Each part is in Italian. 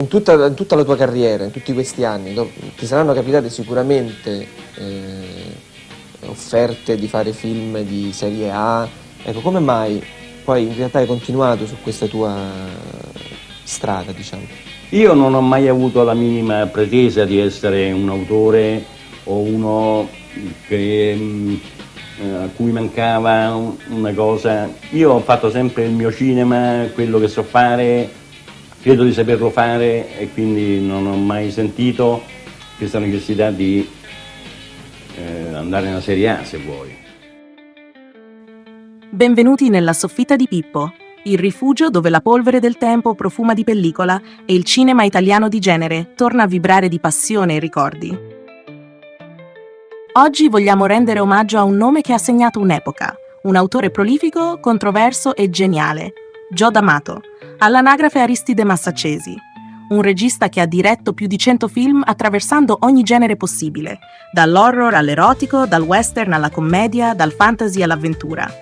In tutta la tua carriera, in tutti questi anni, ti saranno capitate sicuramente offerte di fare film di serie A. Ecco, come mai poi in realtà hai continuato su questa tua strada, diciamo? Io non ho mai avuto la minima pretesa di essere un autore o uno a cui mancava una cosa. Io ho fatto sempre il mio cinema, quello che so fare, credo di saperlo fare, e quindi non ho mai sentito questa necessità di andare nella serie A, se vuoi. Benvenuti nella soffitta di Pippo, il rifugio dove la polvere del tempo profuma di pellicola e il cinema italiano di genere torna a vibrare di passione e ricordi. Oggi vogliamo rendere omaggio a un nome che ha segnato un'epoca, un autore prolifico, controverso e geniale, Joe D'Amato, all'anagrafe Aristide Massaccesi, un regista che ha diretto più di 100 film attraversando ogni genere possibile, dall'horror all'erotico, dal western alla commedia, dal fantasy all'avventura.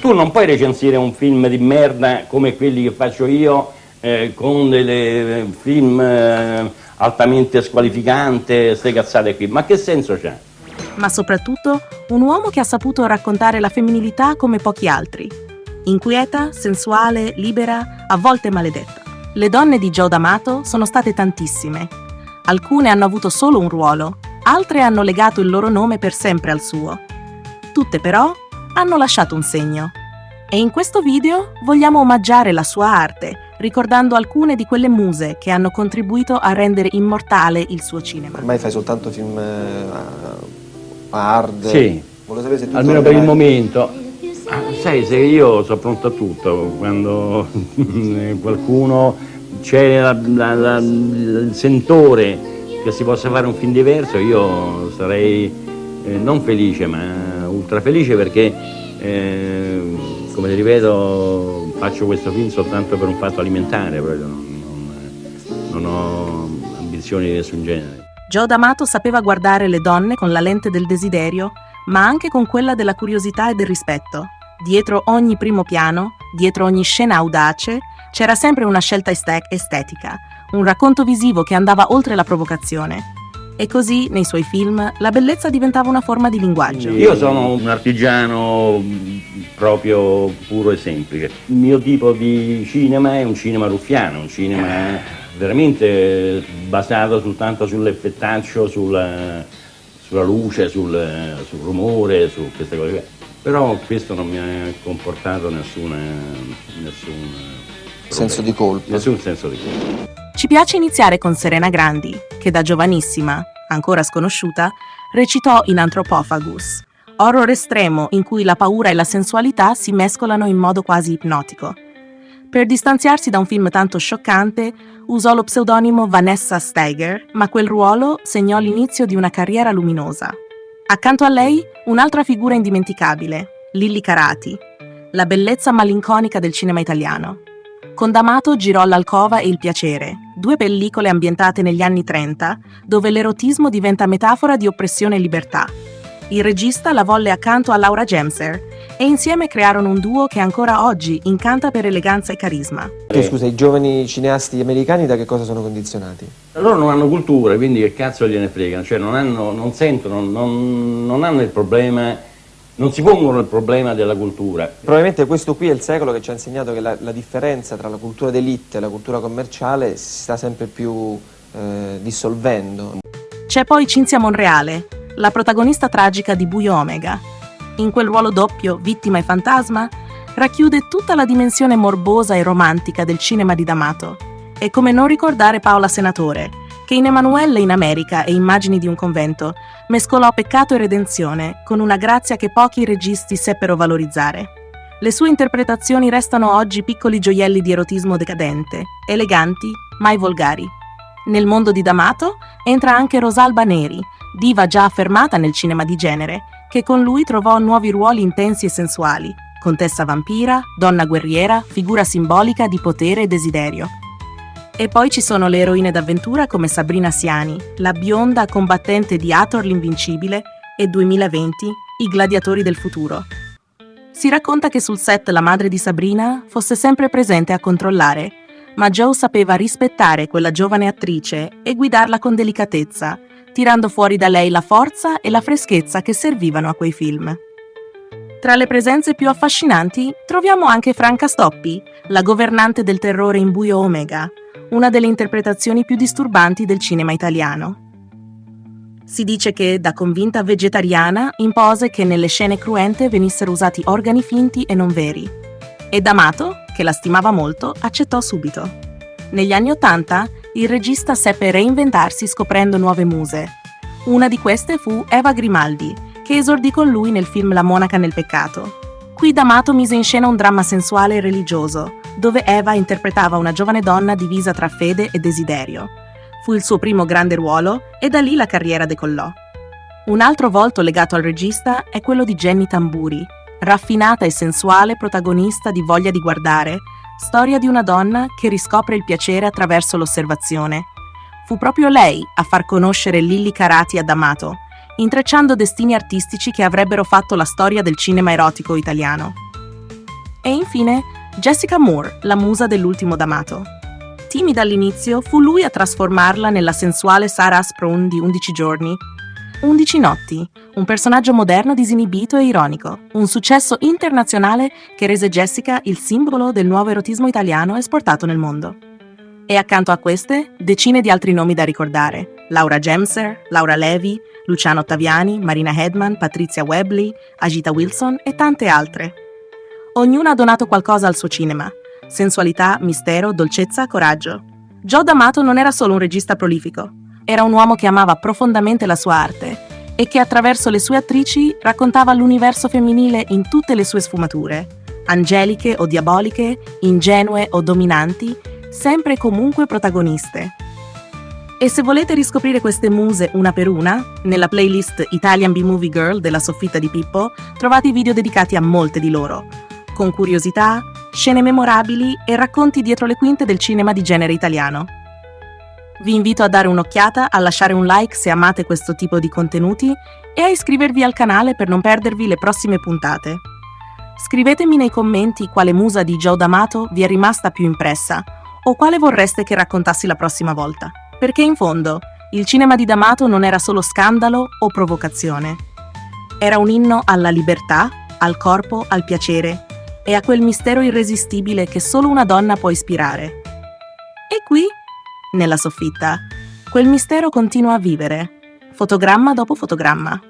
Tu non puoi recensire un film di merda come quelli che faccio io, con delle film altamente squalificante, ste cazzate qui, ma che senso c'ha? Ma soprattutto un uomo che ha saputo raccontare la femminilità come pochi altri. Inquieta, sensuale, libera, a volte maledetta. Le donne di Joe D'Amato sono state tantissime. Alcune hanno avuto solo un ruolo, altre hanno legato il loro nome per sempre al suo. Tutte però hanno lasciato un segno. E in questo video vogliamo omaggiare la sua arte, ricordando alcune di quelle muse che hanno contribuito a rendere immortale il suo cinema. Ormai fai soltanto film hard. Sì, almeno per il momento. Sai, se io sono pronto a tutto, quando qualcuno c'è il sentore che si possa fare un film diverso, io sarei non felice ma ultra felice, perché come ti ripeto faccio questo film soltanto per un fatto alimentare, proprio non ho ambizioni di nessun genere. Joe D'Amato sapeva guardare le donne con la lente del desiderio, ma anche con quella della curiosità e del rispetto. Dietro ogni primo piano, dietro ogni scena audace, c'era sempre una scelta estetica, un racconto visivo che andava oltre la provocazione. E così, nei suoi film, la bellezza diventava una forma di linguaggio. Io sono un artigiano proprio puro e semplice. Il mio tipo di cinema è un cinema ruffiano, un cinema veramente basato soltanto sull'effettaccio, sulla luce, sul rumore, su queste cose. Però questo non mi ha comportato nessun senso di colpa. Nessun senso di colpa. Ci piace iniziare con Serena Grandi, che da giovanissima, ancora sconosciuta, recitò in Anthropophagus, horror estremo in cui la paura e la sensualità si mescolano in modo quasi ipnotico. Per distanziarsi da un film tanto scioccante, usò lo pseudonimo Vanessa Steiger, ma quel ruolo segnò l'inizio di una carriera luminosa. Accanto a lei, un'altra figura indimenticabile, Lilli Carati, la bellezza malinconica del cinema italiano. Con D'Amato girò L'Alcova e Il Piacere, due pellicole ambientate negli anni 30, dove l'erotismo diventa metafora di oppressione e libertà. Il regista la volle accanto a Laura Gemser e insieme crearono un duo che ancora oggi incanta per eleganza e carisma. Scusa, i giovani cineasti americani da che cosa sono condizionati? Loro non hanno cultura, quindi che cazzo gliene frega, cioè non hanno il problema, non si pongono il problema della cultura. Probabilmente questo qui è il secolo che ci ha insegnato che la differenza tra la cultura d'élite e la cultura commerciale si sta sempre più dissolvendo. C'è poi Cinzia Monreale, la protagonista tragica di Buio Omega. In quel ruolo doppio, vittima e fantasma, racchiude tutta la dimensione morbosa e romantica del cinema di D'Amato. E come non ricordare Paola Senatore, che in Emanuelle in America e Immagini di un convento mescolò peccato e redenzione con una grazia che pochi registi seppero valorizzare. Le sue interpretazioni restano oggi piccoli gioielli di erotismo decadente, eleganti, mai volgari. Nel mondo di D'Amato entra anche Rosalba Neri, diva già affermata nel cinema di genere, che con lui trovò nuovi ruoli intensi e sensuali, contessa vampira, donna guerriera, figura simbolica di potere e desiderio. E poi ci sono le eroine d'avventura come Sabrina Siani, la bionda combattente di Hathor l'Invincibile e 2020, I Gladiatori del Futuro. Si racconta che sul set la madre di Sabrina fosse sempre presente a controllare, ma Joe sapeva rispettare quella giovane attrice e guidarla con delicatezza, tirando fuori da lei la forza e la freschezza che servivano a quei film. Tra le presenze più affascinanti troviamo anche Franca Stoppi, la governante del terrore in Buio Omega, una delle interpretazioni più disturbanti del cinema italiano. Si dice che, da convinta vegetariana, impose che nelle scene cruente venissero usati organi finti e non veri. E D'Amato, che la stimava molto, accettò subito. Negli anni '80, il regista seppe reinventarsi scoprendo nuove muse. Una di queste fu Eva Grimaldi, che esordì con lui nel film La monaca nel peccato. Qui D'Amato mise in scena un dramma sensuale e religioso, dove Eva interpretava una giovane donna divisa tra fede e desiderio. Fu il suo primo grande ruolo e da lì la carriera decollò. Un altro volto legato al regista è quello di Jenny Tamburi, raffinata e sensuale protagonista di Voglia di guardare, storia di una donna che riscopre il piacere attraverso l'osservazione. Fu proprio lei a far conoscere Lilli Carati a D'Amato, intrecciando destini artistici che avrebbero fatto la storia del cinema erotico italiano. E infine, Jessica Moore, la musa dell'ultimo D'Amato. Timida all'inizio, fu lui a trasformarla nella sensuale Sarah Asprun di 11 giorni. 11 notti, un personaggio moderno disinibito e ironico, un successo internazionale che rese Jessica il simbolo del nuovo erotismo italiano esportato nel mondo. E accanto a queste, decine di altri nomi da ricordare: Laura Gemser, Laura Levi, Luciano Ottaviani, Marina Hedman, Patrizia Webley, Agita Wilson e tante altre. Ognuna ha donato qualcosa al suo cinema: sensualità, mistero, dolcezza, coraggio. Joe D'Amato non era solo un regista prolifico, era un uomo che amava profondamente la sua arte e che attraverso le sue attrici raccontava l'universo femminile in tutte le sue sfumature, angeliche o diaboliche, ingenue o dominanti, sempre e comunque protagoniste. E se volete riscoprire queste muse una per una, nella playlist Italian B-Movie Girl della Soffitta di Pippo trovate i video dedicati a molte di loro, con curiosità, scene memorabili e racconti dietro le quinte del cinema di genere italiano. Vi invito a dare un'occhiata, a lasciare un like se amate questo tipo di contenuti e a iscrivervi al canale per non perdervi le prossime puntate. Scrivetemi nei commenti quale musa di Joe D'Amato vi è rimasta più impressa o quale vorreste che raccontassi la prossima volta. Perché in fondo, il cinema di D'Amato non era solo scandalo o provocazione. Era un inno alla libertà, al corpo, al piacere e a quel mistero irresistibile che solo una donna può ispirare. E qui, nella soffitta, quel mistero continua a vivere, fotogramma dopo fotogramma.